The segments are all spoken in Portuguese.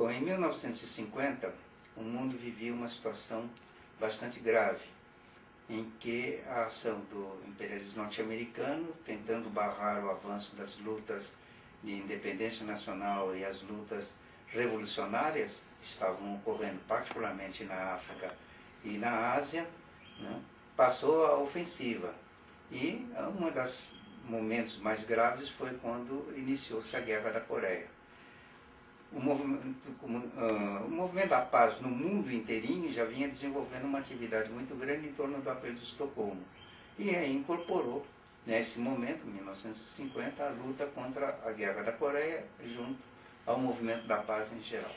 Bom, em 1950, o mundo vivia uma situação bastante grave, em que a ação do imperialismo norte-americano, tentando barrar o avanço das lutas de independência nacional e as lutas revolucionárias que estavam ocorrendo, particularmente na África e na Ásia, né, passou a ofensiva. E um dos momentos mais graves foi quando iniciou-se a Guerra da Coreia. O movimento da paz no mundo inteirinho já vinha desenvolvendo uma atividade muito grande em torno do Apelo de Estocolmo. E aí incorporou, nesse momento, 1950, a luta contra a Guerra da Coreia, junto ao movimento da paz em geral.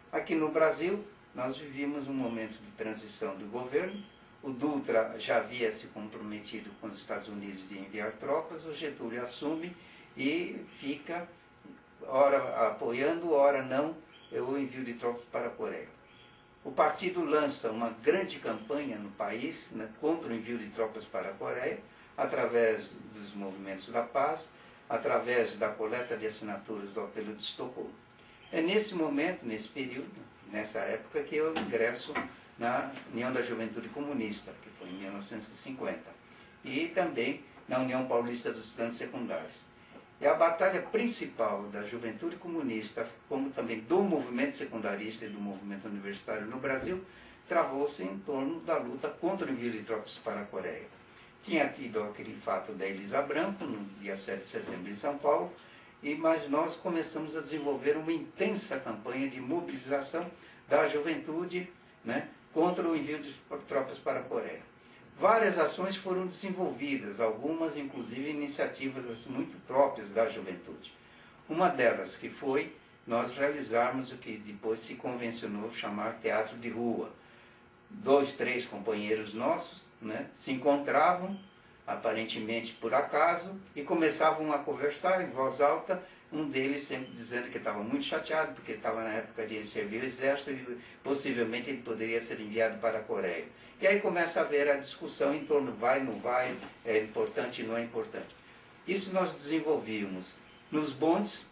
Aqui no Brasil, nós vivíamos um momento de transição do governo. O Dutra já havia se comprometido com os Estados Unidos de enviar tropas, o Getúlio assume e fica ora apoiando, ora não, o envio de tropas para a Coreia. O partido lança uma grande campanha no país, né, contra o envio de tropas para a Coreia, através dos movimentos da paz, através da coleta de assinaturas do Apelo de Estocolmo. É nesse momento, nesse período, nessa época, que eu ingresso na União da Juventude Comunista, que foi em 1950, e também na União Paulista dos Estudantes Secundários. E a batalha principal da juventude comunista, como também do movimento secundarista e do movimento universitário no Brasil, travou-se em torno da luta contra o envio de tropas para a Coreia. Tinha tido aquele fato da Elisa Branco, no dia 7 de setembro em São Paulo, mas nós começamos a desenvolver uma intensa campanha de mobilização da juventude, né, contra o envio de tropas para a Coreia. Várias ações foram desenvolvidas, algumas inclusive iniciativas muito próprias da juventude. Uma delas que foi nós realizarmos o que depois se convencionou chamar teatro de rua. 2, 3 companheiros nossos, né, se encontravam, aparentemente por acaso, e começavam a conversar em voz alta, um deles sempre dizendo que estava muito chateado, porque estava na época de servir o exército e possivelmente ele poderia ser enviado para a Coreia. E aí começa a haver a discussão em torno vai, não vai, é importante, não é importante. Isso nós desenvolvíamos nos bondes,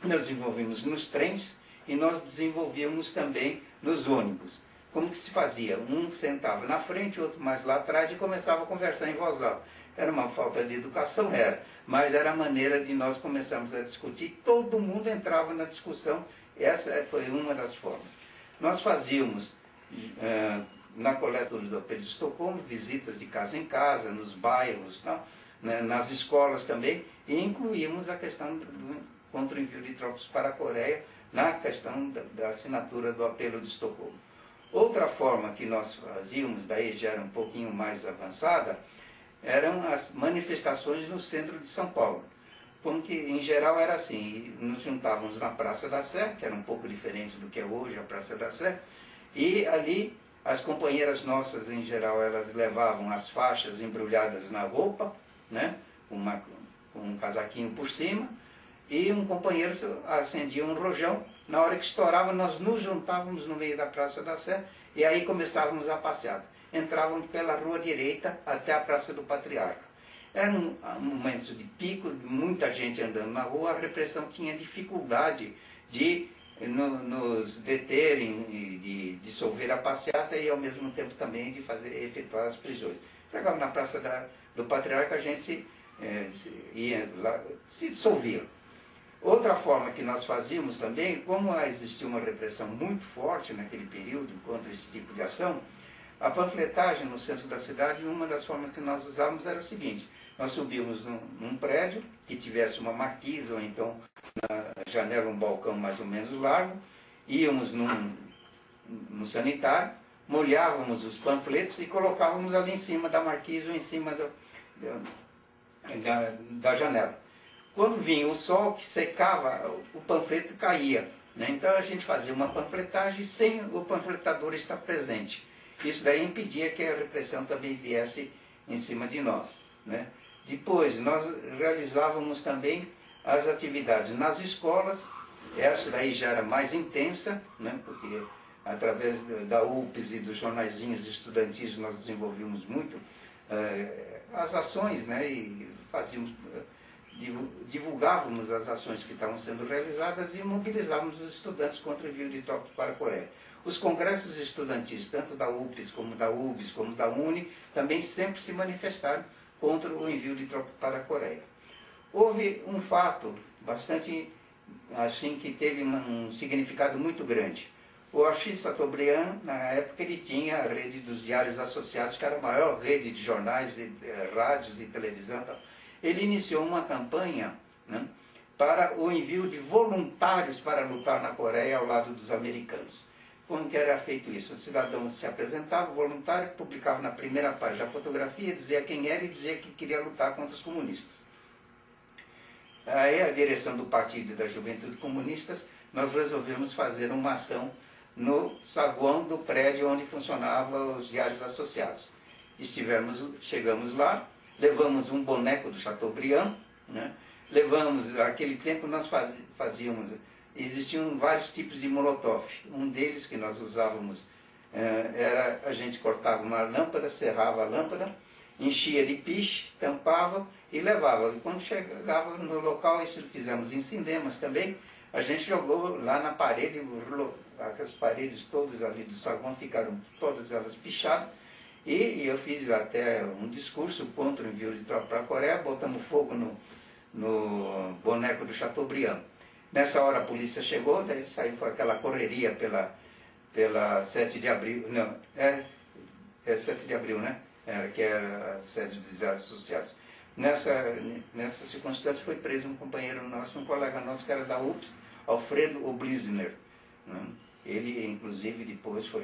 nós desenvolvíamos nos trens e nós desenvolvíamos também nos ônibus. Como que se fazia? Um sentava na frente, outro mais lá atrás e começava a conversar em voz alta. Era uma falta de educação, era, mas era a maneira de nós começarmos a discutir, todo mundo entrava na discussão, essa foi uma das formas. Nós fazíamos, na coleta do Apelo de Estocolmo, visitas de casa em casa, nos bairros, tá? Nas escolas também, e incluímos a questão contra o envio de tropas para a Coreia, na questão da assinatura do Apelo de Estocolmo. Outra forma que nós fazíamos, daí já era um pouquinho mais avançada, eram as manifestações no centro de São Paulo. Como que em geral era assim, nos juntávamos na Praça da Sé, que era um pouco diferente do que é hoje a Praça da Sé, e ali as companheiras nossas em geral, elas levavam as faixas embrulhadas na roupa, né, com um casaquinho por cima, e um companheiro acendia um rojão. Na hora que estourava, nós nos juntávamos no meio da Praça da Sé e aí começávamos a passeada. Entrávamos pela rua direita até a Praça do Patriarca. Era um momento de pico, muita gente andando na rua, a repressão tinha dificuldade de nos deterem e de dissolver a passeata e ao mesmo tempo também de efetuar as prisões. Chegava na Praça do Patriarca, a gente ia lá, se dissolvia. Outra forma que nós fazíamos também, como existia uma repressão muito forte naquele período contra esse tipo de ação, a panfletagem no centro da cidade, uma das formas que nós usávamos era o seguinte: nós subíamos num prédio que tivesse uma marquise ou então na janela um balcão mais ou menos largo, íamos no sanitário, molhávamos os panfletos e colocávamos ali em cima da marquise ou em cima da janela. Quando vinha o sol que secava, o panfleto caía, né? Então a gente fazia uma panfletagem sem o panfletador estar presente. Isso daí impedia que a repressão também viesse em cima de nós, né? Depois nós realizávamos também as atividades nas escolas. Essa daí já era mais intensa, né? Porque através da UPS e dos jornaizinhos estudantis nós desenvolvíamos muito as ações, né? E fazíamos divulgávamos as ações que estavam sendo realizadas e mobilizávamos os estudantes contra o envio de tropas para a Coreia. Os congressos estudantis, tanto da UPES, como da UBS, como da UNE, também sempre se manifestaram contra o envio de tropas para a Coreia. Houve um fato bastante, assim, que teve um significado muito grande. O Achille Chateaubriand, na época, ele tinha a rede dos Diários Associados, que era a maior rede de jornais, rádios e televisão. Ele iniciou uma campanha, né, para o envio de voluntários para lutar na Coreia ao lado dos americanos. Como que era feito isso? O cidadão se apresentava, o voluntário, publicava na primeira página a fotografia, dizia quem era e dizia que queria lutar contra os comunistas. Aí a direção do Partido da Juventude Comunistas, nós resolvemos fazer uma ação no saguão do prédio onde funcionavam os Diários Associados. Chegamos lá, levamos um boneco do Chateaubriand, né? Levamos, naquele tempo nós fazíamos, existiam vários tipos de molotov. Um deles que nós usávamos era, a gente cortava uma lâmpada, serrava a lâmpada, enchia de piche, tampava e levava. E quando chegava no local, isso fizemos em cinemas também, a gente jogou lá na parede, as paredes todas ali do saguão ficaram todas elas pichadas, e eu fiz até um discurso contra o envio de tropa para a Coreia, botamos fogo no boneco do Chateaubriand. Nessa hora a polícia chegou, daí saiu, foi aquela correria pela 7 de abril, não, é 7 de abril, né? Que era a sede dos Diários Associados. Nessa circunstância foi preso um companheiro nosso, um colega nosso que era da UPS, Alfredo Oblisner, né? Ele, inclusive, depois foi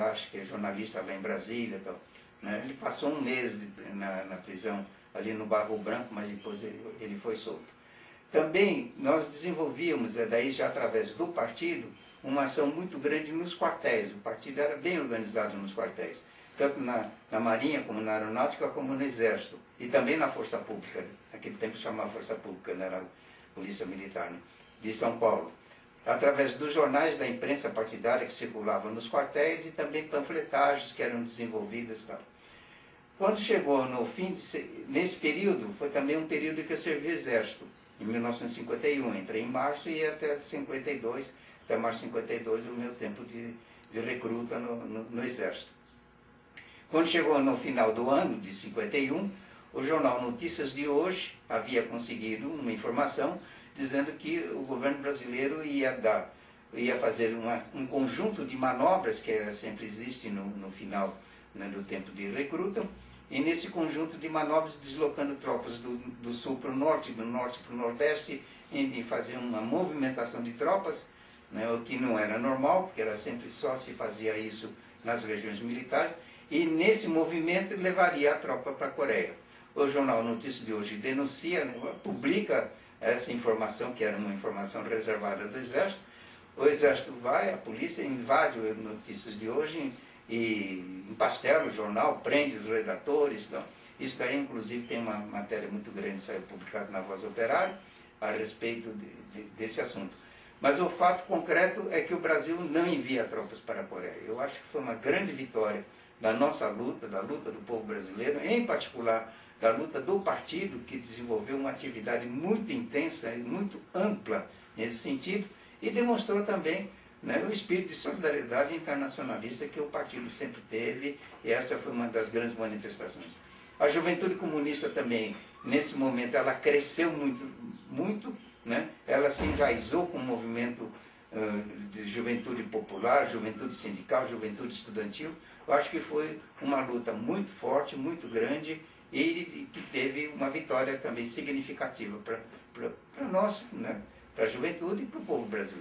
acho que é jornalista lá em Brasília. Tal, né? Ele passou um mês na prisão ali no Barro Branco, mas depois ele foi solto. Também nós desenvolvíamos, daí já através do partido, uma ação muito grande nos quartéis. O partido era bem organizado nos quartéis, tanto na Marinha, como na Aeronáutica, como no Exército, e também na Força Pública, naquele tempo chamava Força Pública, não era a Polícia Militar, né? De São Paulo. Através dos jornais da imprensa partidária que circulavam nos quartéis e também panfletagens que eram desenvolvidas e tal. Quando chegou no fim, nesse período, foi também um período que eu servi o Exército, em 1951, entrei em março e até 52, até março de 52, o meu tempo de recruta no Exército. Quando chegou no final do ano de 51, o jornal Notícias de Hoje havia conseguido uma informação dizendo que o governo brasileiro ia fazer um conjunto de manobras, que sempre existe no final, né, do tempo de recruta, e nesse conjunto de manobras deslocando tropas do sul para o norte, do norte para o nordeste, em fazer uma movimentação de tropas, né, o que não era normal, porque era sempre só se fazia isso nas regiões militares, e nesse movimento levaria a tropa para a Coreia. O jornal Notícias de Hoje denuncia, publica essa informação, que era uma informação reservada do Exército. O Exército vai, a polícia invade o Notícias de Hoje e empastela o jornal, prende os redatores. Então, isso daí, inclusive, tem uma matéria muito grande, saiu publicada na Voz Operária, a respeito desse assunto. Mas o fato concreto é que o Brasil não envia tropas para a Coreia. Eu acho que foi uma grande vitória da nossa luta, da luta do povo brasileiro, em particular da luta do partido, que desenvolveu uma atividade muito intensa e muito ampla nesse sentido, e demonstrou também, né, o espírito de solidariedade internacionalista que o partido sempre teve, e essa foi uma das grandes manifestações. A Juventude Comunista também, nesse momento, ela cresceu muito, né? Ela se enraizou com o movimento de juventude popular, juventude sindical, juventude estudantil. Eu acho que foi uma luta muito forte, muito grande, e que teve uma vitória também significativa para nós, né, para a juventude e para o povo brasileiro.